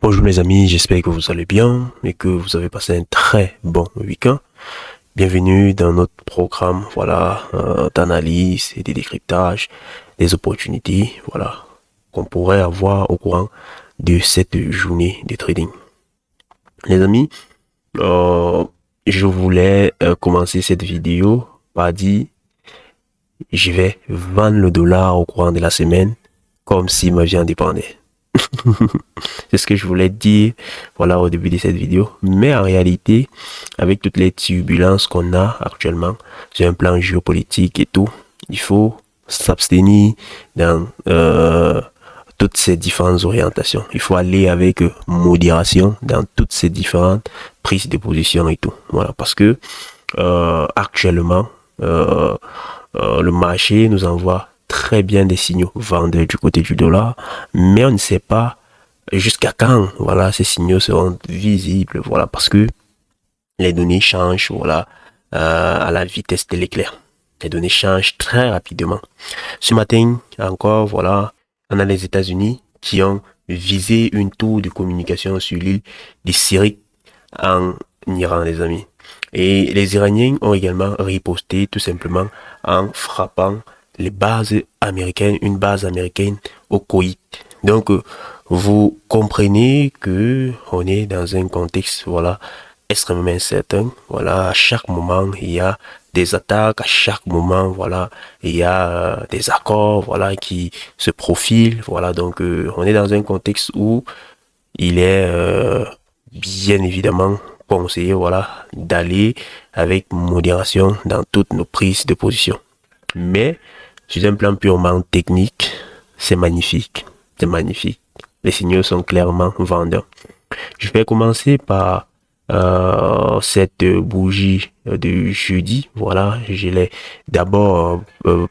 Bonjour les amis, j'espère que vous allez bien et que vous avez passé un très bon week-end. Bienvenue dans notre programme, d'analyse et de décryptage des opportunités, qu'on pourrait avoir au courant de cette journée de trading. Les amis, euh, je voulais commencer cette vidéo par dire, je vais vendre le dollar au courant de la semaine comme si ma vie en dépendait. C'est ce que je voulais dire, au début de cette vidéo. Mais en réalité, avec toutes les turbulences qu'on a actuellement sur un plan géopolitique et tout, il faut s'abstenir dans toutes ces différentes orientations. Il faut aller avec modération dans toutes ces différentes prises de position et tout. Voilà, parce que actuellement, le marché nous envoie très bien des signaux vendeurs du côté du dollar, mais on ne sait pas jusqu'à quand, ces signaux seront visibles, parce que les données changent, à la vitesse de l'éclair. Les données changent très rapidement. Ce matin, encore, on a les États-Unis qui ont visé une tour de communication sur l'île de Syrie en Iran, les amis. Et les Iraniens ont également riposté tout simplement en frappant les bases américaines, une base américaine au Koweït. Donc, vous comprenez que on est dans un contexte, extrêmement incertain. À chaque moment, il y a des attaques, à chaque moment, il y a des accords, qui se profilent. Donc, on est dans un contexte où il est bien évidemment conseillé, d'aller avec modération dans toutes nos prises de position. Mais, sur un plan purement technique, c'est magnifique. C'est magnifique. Les signaux sont clairement vendeurs. Je vais commencer par cette bougie de jeudi. Je l'ai d'abord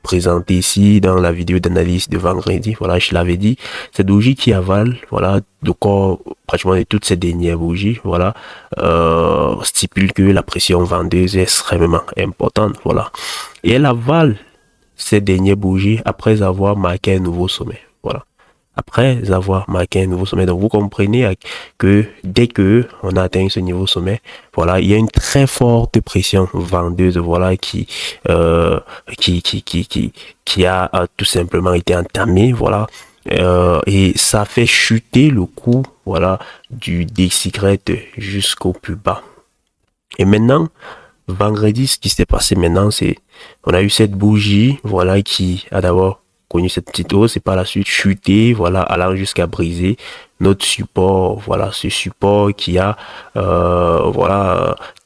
présentée ici dans la vidéo d'analyse de vendredi. Je l'avais dit. Cette bougie qui avale, le corps pratiquement de toutes ces dernières bougies, stipule que la pression vendeuse est extrêmement importante. Et elle avale ces dernières bougies après avoir marqué un nouveau sommet. Après avoir marqué un nouveau sommet. Donc, vous comprenez que dès que on a atteint ce niveau sommet, il y a une très forte pression vendeuse, qui a tout simplement été entamée, et ça fait chuter le coût, du DXY jusqu'au plus bas. Et maintenant, vendredi, ce qui s'est passé maintenant, c'est, on a eu cette bougie, qui a d'abord connu cette petite hausse et par la suite chuté, allant jusqu'à briser notre support, ce support qui a,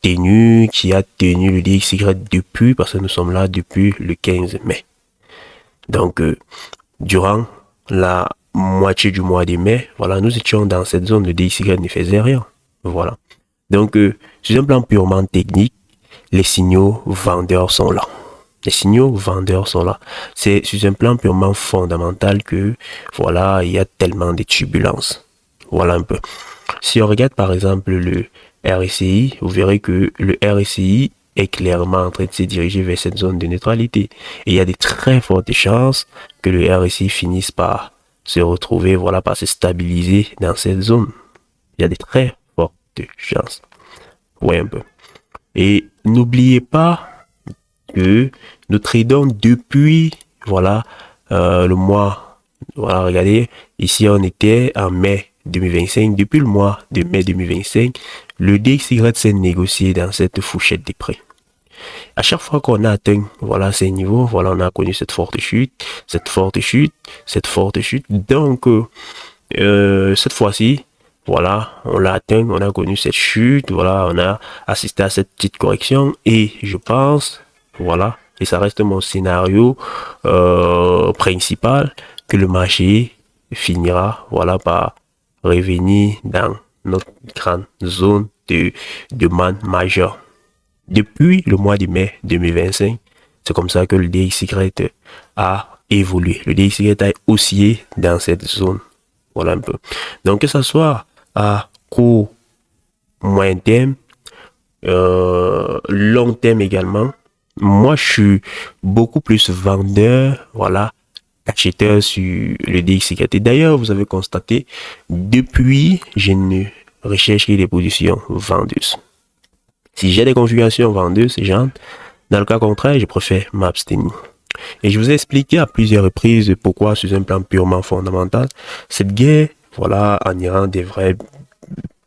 qui a tenu le DXY depuis, parce que nous sommes là depuis le 15 mai. Donc, durant la moitié du mois de mai, nous étions dans cette zone, le DXY ne faisait rien. Donc, sur un plan purement technique, les signaux vendeurs sont là. Les signaux vendeurs sont là. C'est sur un plan purement fondamental que, il y a tellement de turbulences. Voilà un peu. Si on regarde par exemple le RSI, vous verrez que le RSI est clairement en train de se diriger vers cette zone de neutralité. Et il y a de très fortes chances que le RSI finisse par se retrouver, par se stabiliser dans cette zone. Il y a de très fortes chances. Ouais, un peu. Et n'oubliez pas que nous tradons depuis, le mois, regardez, ici on était en mai 2025, depuis le mois de mai 2025, le DXY s'est négocié dans cette fourchette des prix. À chaque fois qu'on a atteint, ces niveaux, on a connu cette forte chute, cette forte chute, cette forte chute. Donc, cette fois-ci, on l'a atteint, on a connu cette chute, on a assisté à cette petite correction et je pense, et ça reste mon scénario principal, que le marché finira, par revenir dans notre grande zone de demande majeure. Depuis le mois de mai 2025, c'est comme ça que le DXY a évolué. Le DXY a oscillé dans cette zone. Voilà un peu. Donc, que ce soit à court, moyen terme, long terme également, moi, je suis beaucoup plus vendeur, acheteur sur le DXY. Et d'ailleurs, vous avez constaté, depuis, je ne recherche que des positions vendeuses. Si j'ai des configurations vendeuses, j'entre. Dans le cas contraire, je préfère m'abstenir. Et je vous ai expliqué à plusieurs reprises pourquoi, sur un plan purement fondamental, cette guerre, voilà, en Iran devrait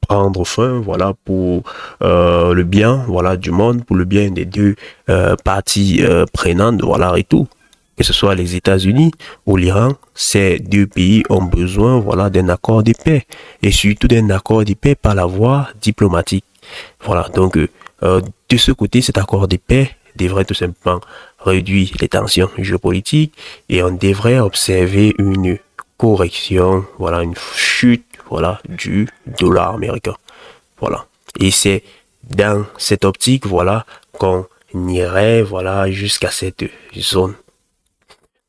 prendre fin, voilà, pour le bien, voilà, du monde, pour le bien des deux parties prenantes, voilà, et tout. Que ce soit les États-Unis ou l'Iran, ces deux pays ont besoin, voilà, d'un accord de paix, et surtout d'un accord de paix par la voie diplomatique. Voilà, donc de ce côté, cet accord de paix devrait tout simplement réduire les tensions géopolitiques et on devrait observer une correction, voilà, une chute, voilà, du dollar américain. Voilà. Et c'est dans cette optique, voilà, qu'on irait, voilà, jusqu'à cette zone.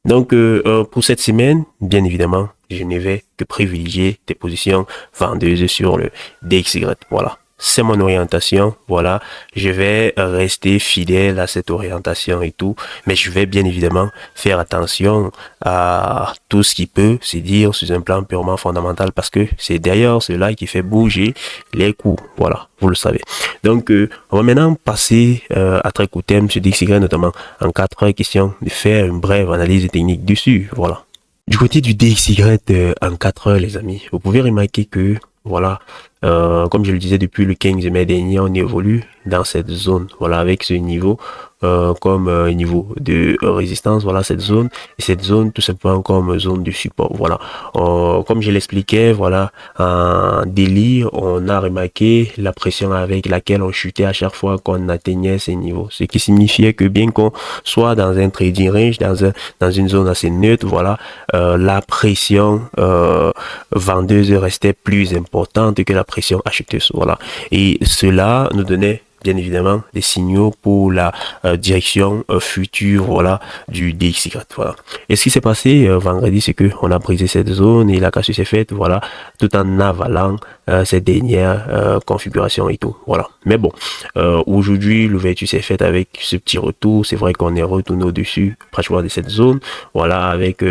Donc, pour cette semaine, bien évidemment, je ne vais que privilégier des positions vendeuses sur le DXY. Voilà. C'est mon orientation, voilà, je vais rester fidèle à cette orientation et tout, mais je vais bien évidemment faire attention à tout ce qui peut se dire sur un plan purement fondamental parce que c'est d'ailleurs cela qui fait bouger les cours, voilà, vous le savez. Donc, on va maintenant passer à très court terme sur DXY, notamment en 4 questions, de faire une brève analyse technique dessus, voilà. Du côté du DXY en 4 heures, les amis, vous pouvez remarquer que, voilà, comme je le disais depuis le 15 mai dernier, on évolue dans cette zone, voilà, avec ce niveau comme niveau de résistance, voilà, cette zone, et cette zone tout simplement comme zone de support, voilà. Comme je l'expliquais, voilà, en délire, on a remarqué la pression avec laquelle on chutait à chaque fois qu'on atteignait ces niveaux, ce qui signifiait que bien qu'on soit dans un trading range, dans une zone assez neutre, voilà, la pression vendeuse restait plus importante que la pression acheteuse, voilà. Et cela nous donnait bien évidemment des signaux pour la direction future, voilà, du DXY, voilà. Et ce qui s'est passé vendredi, c'est que on a brisé cette zone et la cassure s'est faite, voilà, tout en avalant cette dernière configuration et tout, voilà. Mais bon, aujourd'hui, l'ouverture s'est faite avec ce petit retour. C'est vrai qu'on est retourné au-dessus, pratiquement de cette zone, voilà, avec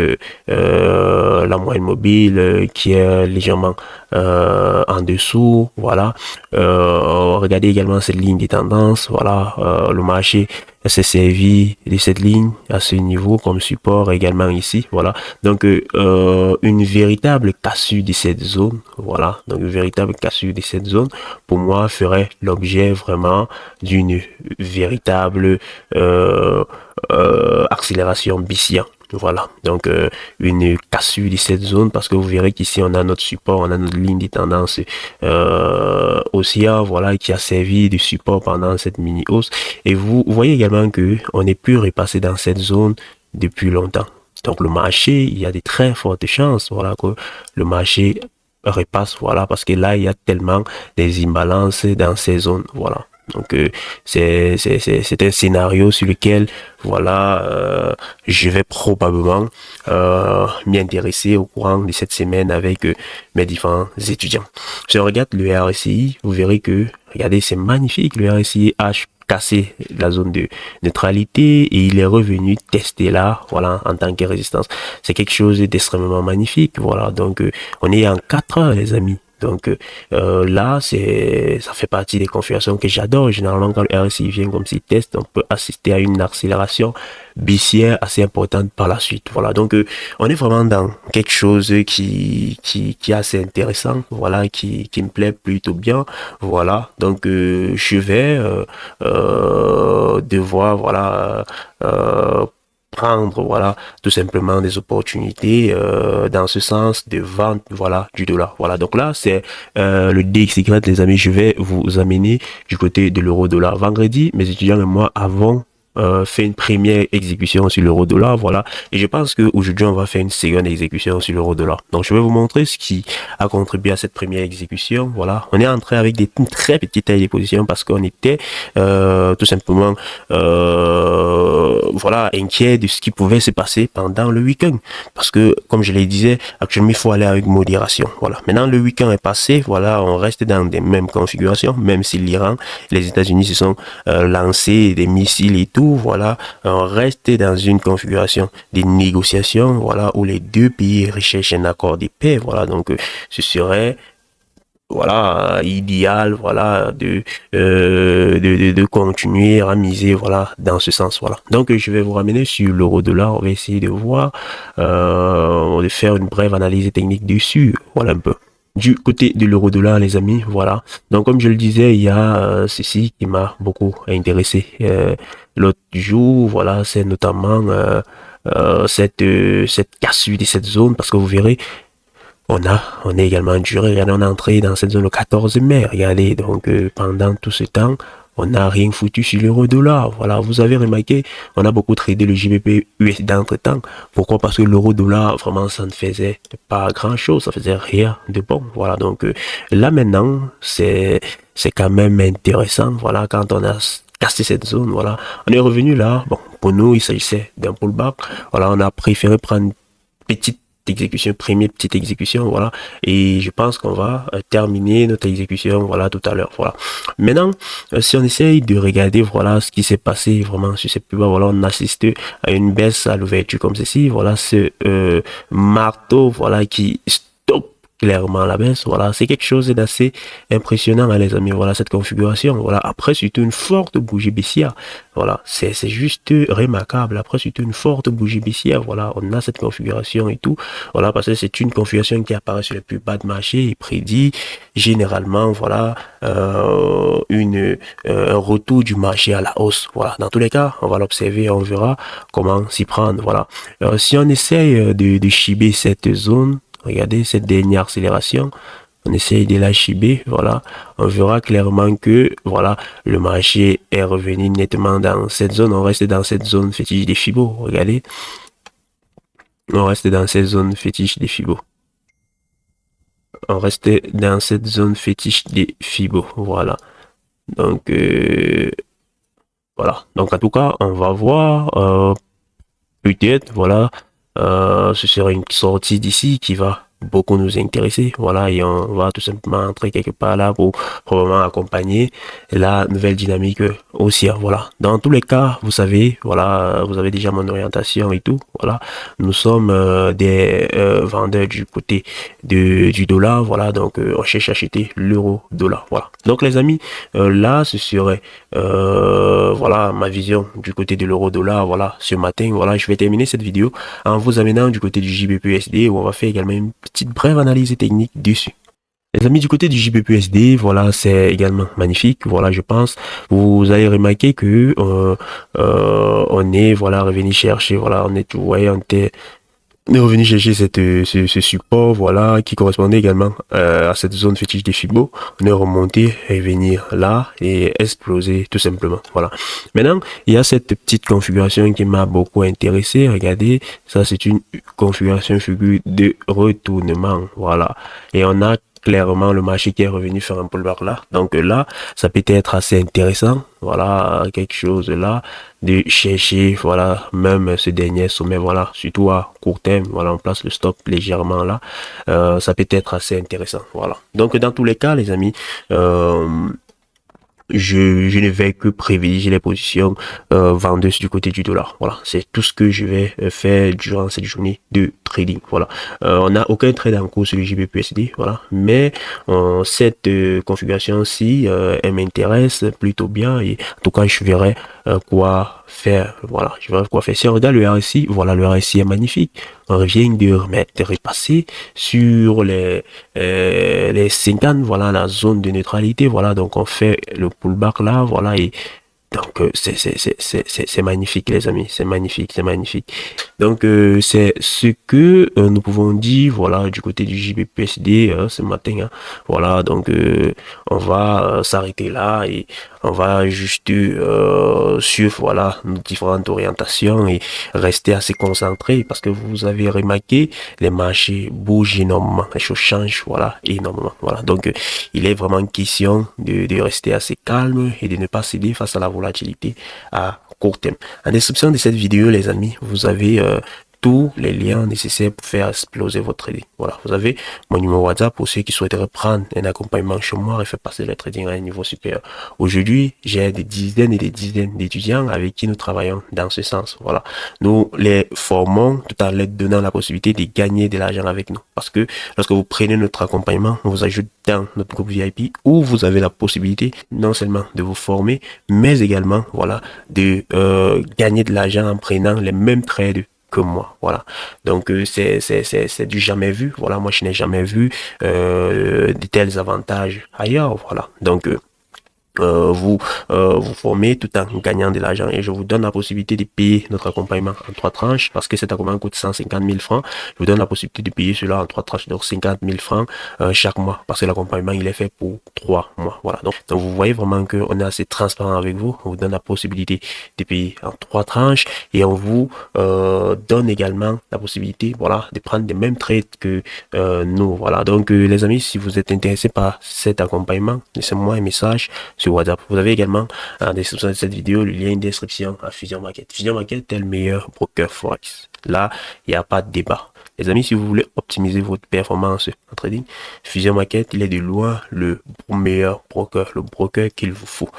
la moyenne mobile qui est légèrement en dessous, voilà. Regardez également cette ligne des tendances, voilà, le marché s'est servi de cette ligne à ce niveau comme support également ici, voilà. Donc une véritable cassure de cette zone, voilà, donc une véritable cassure de cette zone pour moi ferait l'objet vraiment d'une véritable accélération baissière. Voilà, donc une cassure de cette zone parce que vous verrez qu'ici on a notre support, on a notre ligne de tendance haussière, voilà, qui a servi de support pendant cette mini hausse. Et vous voyez également que on n'est plus repassé dans cette zone depuis longtemps. Donc le marché, il y a de très fortes chances, voilà, que le marché repasse, voilà, parce que là il y a tellement des imbalances dans ces zones, voilà. Donc c'est un scénario sur lequel voilà je vais probablement m'y intéresser au courant de cette semaine avec mes différents étudiants. Si on regarde le RSI, vous verrez que regardez, c'est magnifique, le RSI a cassé la zone de neutralité et il est revenu tester là, voilà, en tant que résistance. C'est quelque chose d'extrêmement magnifique, voilà. Donc on est en 4 heures, les amis. Donc là, ça fait partie des configurations que j'adore. Généralement, quand le RSI vient comme s'il teste, on peut assister à une accélération baissière assez importante par la suite. Voilà, donc on est vraiment dans quelque chose qui est assez intéressant, voilà, qui me plaît plutôt bien. Voilà, donc je vais devoir, voilà, prendre, voilà, tout simplement des opportunités dans ce sens de vente, voilà, du dollar. Voilà, donc là c'est le DXY, les amis. Je vais vous amener du côté de l'euro dollar. Vendredi, mes étudiants et moi avons fait une première exécution sur l'euro dollar, voilà, et je pense qu'aujourd'hui on va faire une seconde exécution sur l'euro dollar. Donc je vais vous montrer ce qui a contribué à cette première exécution. Voilà, on est entré avec des très petites tailles de position parce qu'on était tout simplement voilà, inquiet de ce qui pouvait se passer pendant le week-end, parce que comme je le disais, actuellement il faut aller avec modération. Voilà, maintenant le week-end est passé, voilà, on reste dans des mêmes configurations, même si l'Iran, les États-Unis se sont lancés des missiles et tout. surtout, voilà, rester dans une configuration de négociation, voilà, où les deux pays recherchent un accord de paix, voilà, donc ce serait voilà idéal voilà de continuer à miser voilà dans ce sens voilà. Donc je vais vous ramener sur l'euro dollar, on va essayer de voir de faire une brève analyse technique dessus, voilà un peu du côté de l'euro dollar les amis. Voilà, donc comme je le disais, il y a ceci qui m'a beaucoup intéressé l'autre jour, voilà, c'est notamment cette cassure de cette zone, parce que vous verrez on est également duré, regardez, on est entré dans cette zone le 14 mai, regardez, donc pendant tout ce temps, on n'a rien foutu sur l'euro dollar. Voilà, vous avez remarqué, on a beaucoup tradé le JBP USD entre temps. Pourquoi? Parce que l'euro dollar, vraiment, ça ne faisait pas grand chose, ça faisait rien de bon. Voilà, donc là maintenant, c'est quand même intéressant. Voilà, quand on a cassé cette zone, voilà, on est revenu là. Bon, pour nous, il s'agissait d'un pullback. Voilà, on a préféré prendre une petite exécution, première petite exécution, voilà, et je pense qu'on va terminer notre exécution, voilà, tout à l'heure, voilà. Maintenant, si on essaye de regarder, voilà, ce qui s'est passé vraiment sur ces plus bas, voilà, on assiste à une baisse à l'ouverture comme ceci, voilà, ce marteau, voilà, qui stoppe clairement la baisse, voilà, c'est quelque chose d'assez impressionnant, hein, les amis, voilà, cette configuration, voilà, après, surtout une forte bougie baissière, voilà, c'est juste remarquable, après, surtout une forte bougie baissière, voilà, on a cette configuration et tout, voilà, parce que c'est une configuration qui apparaît sur les plus bas de marché et prédit généralement, voilà, un retour du marché à la hausse, voilà, dans tous les cas, on va l'observer, on verra comment s'y prendre, voilà. Si on essaye de chiber cette zone, regardez cette dernière accélération, on essaye de la chiber, voilà, on verra clairement que, voilà, le marché est revenu nettement dans cette zone, on reste dans cette zone fétiche des Fibos, regardez, on reste dans cette zone fétiche des Fibos. On reste dans cette zone fétiche des Fibos, voilà. Donc, voilà. Donc, en tout cas, on va voir, peut-être, voilà, ce sera une sortie d'ici qui va beaucoup nous intéresser, voilà, et on va tout simplement entrer quelque part là pour probablement accompagner la nouvelle dynamique haussière, voilà. Dans tous les cas, vous savez, voilà, vous avez déjà mon orientation et tout, voilà, nous sommes des vendeurs du côté du dollar, voilà, donc on cherche à acheter l'euro dollar, voilà. Donc les amis, là ce serait voilà ma vision du côté de l'euro dollar, voilà, ce matin, voilà, je vais terminer cette vidéo en vous amenant du côté du JBPUSD où on va faire également une petite brève analyse technique dessus. Les amis, du côté du JBPUSD, voilà, c'est également magnifique. Voilà, je pense, vous allez remarquer que on est, voilà, revenu chercher, voilà, on est, vous voyez, on était revenu chercher ce support, voilà, qui correspondait également à cette zone fétiche des Fibos. On est remonté, revenir là et exploser tout simplement. Voilà. Maintenant, il y a cette petite configuration qui m'a beaucoup intéressé. Regardez, ça c'est une configuration figure de retournement. Voilà. Et on a clairement le marché qui est revenu faire un pullback là. Donc là, ça peut être assez intéressant. Voilà, quelque chose là de chercher, voilà, même ce dernier sommet, voilà, surtout à court terme, voilà, on place le stop légèrement là. Ça peut être assez intéressant. Voilà. Donc dans tous les cas, les amis, je ne vais que privilégier les positions vendeuses du côté du dollar. Voilà, c'est tout ce que je vais faire durant cette journée de trading. Voilà, on n'a aucun trade en cours sur le JBPUSD, voilà, mais cette configuration-ci, elle m'intéresse plutôt bien et en tout cas, je verrai quoi faire. Voilà, je verrai quoi faire. Si on regarde le RSI, voilà, le RSI est magnifique. On vient de repasser sur les 50, voilà, la zone de neutralité, voilà, donc on fait le pullback là, voilà, et donc c'est magnifique les amis, c'est magnifique, c'est magnifique. Donc c'est ce que nous pouvons dire, voilà, du côté du JBPUSD ce matin, hein. Voilà, donc on va s'arrêter là et on va juste suivre, voilà, nos différentes orientations et rester assez concentré parce que vous avez remarqué, les marchés bougent énormément, les choses changent, voilà, énormément, voilà. Donc il est vraiment question de rester assez calme et de ne pas céder face à la volatilité à court terme. En description de cette vidéo, les amis, vous avez tous les liens nécessaires pour faire exploser votre trading. Voilà, vous avez mon numéro WhatsApp pour ceux qui souhaiteraient prendre un accompagnement chez moi et faire passer le trading à un niveau supérieur. Aujourd'hui, j'ai des dizaines et des dizaines d'étudiants avec qui nous travaillons dans ce sens. Voilà, nous les formons tout en leur donnant la possibilité de gagner de l'argent avec nous. Parce que lorsque vous prenez notre accompagnement, on vous ajoute dans notre groupe VIP où vous avez la possibilité non seulement de vous former, mais également, voilà, de gagner de l'argent en prenant les mêmes trades que moi. Voilà. Donc c'est du jamais vu. Voilà, moi je n'ai jamais vu de tels avantages ailleurs. Voilà. Donc vous formez tout en gagnant de l'argent et je vous donne la possibilité de payer notre accompagnement en 3 tranches parce que cet accompagnement coûte 150 000 francs. Je vous donne la possibilité de payer cela en 3 tranches, donc 50 000 francs chaque mois parce que l'accompagnement il est fait pour 3 mois. Voilà. Donc vous voyez vraiment qu'on est assez transparent avec vous. On vous donne la possibilité de payer en 3 tranches et on vous donne également la possibilité, voilà, de prendre les mêmes trades que nous. Voilà. Donc les amis, si vous êtes intéressés par cet accompagnement, laissez-moi un message sur WhatsApp. Vous avez également en description de cette vidéo le lien d'inscription à Fusion Market. Fusion Market est le meilleur broker Forex. Là, il n'y a pas de débat. Les amis, si vous voulez optimiser votre performance en trading, Fusion Market, il est de loin le meilleur broker, le broker qu'il vous faut.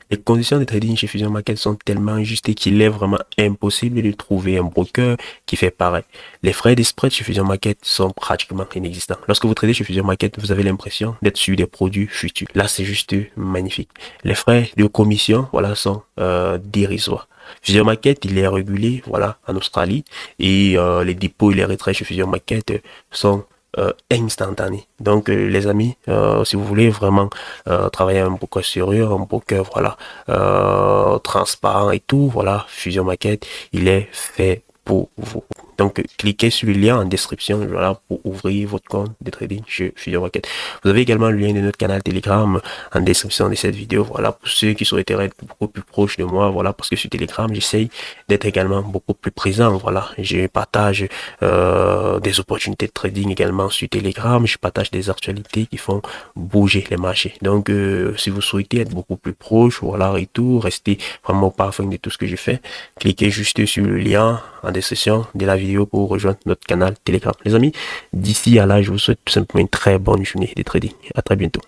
Les conditions de trading chez Fusion Market sont tellement injustes qu'il est vraiment impossible de trouver un broker qui fait pareil. Les frais de spread chez Fusion Market sont pratiquement inexistants. Lorsque vous tradez chez Fusion Market, vous avez l'impression d'être sur des produits futurs. Là, c'est juste magnifique. Les frais de commission, voilà, sont dérisoires. Fusion Market, il est régulé, voilà, en Australie, et les dépôts et les retraits chez Fusion Market sont instantané. Donc les amis, si vous voulez vraiment travailler un broker sérieux, un broker voilà transparent et tout, voilà, Fusion Market, il est fait pour vous. Donc cliquez sur le lien en description, voilà, pour ouvrir votre compte de trading chez Fusion Market. Vous avez également le lien de notre canal Telegram en description de cette vidéo, voilà, pour ceux qui souhaiteraient être beaucoup plus proches de moi, voilà, parce que sur Telegram, j'essaye d'être également beaucoup plus présent, voilà, je partage des opportunités de trading également sur Telegram, je partage des actualités qui font bouger les marchés. Donc si vous souhaitez être beaucoup plus proche, voilà, et tout, restez vraiment au parfum de tout ce que je fais, cliquez juste sur le lien en description de la vidéo pour rejoindre notre canal Telegram. Les amis, d'ici à là, je vous souhaite tout simplement une très bonne journée de trading. À très bientôt.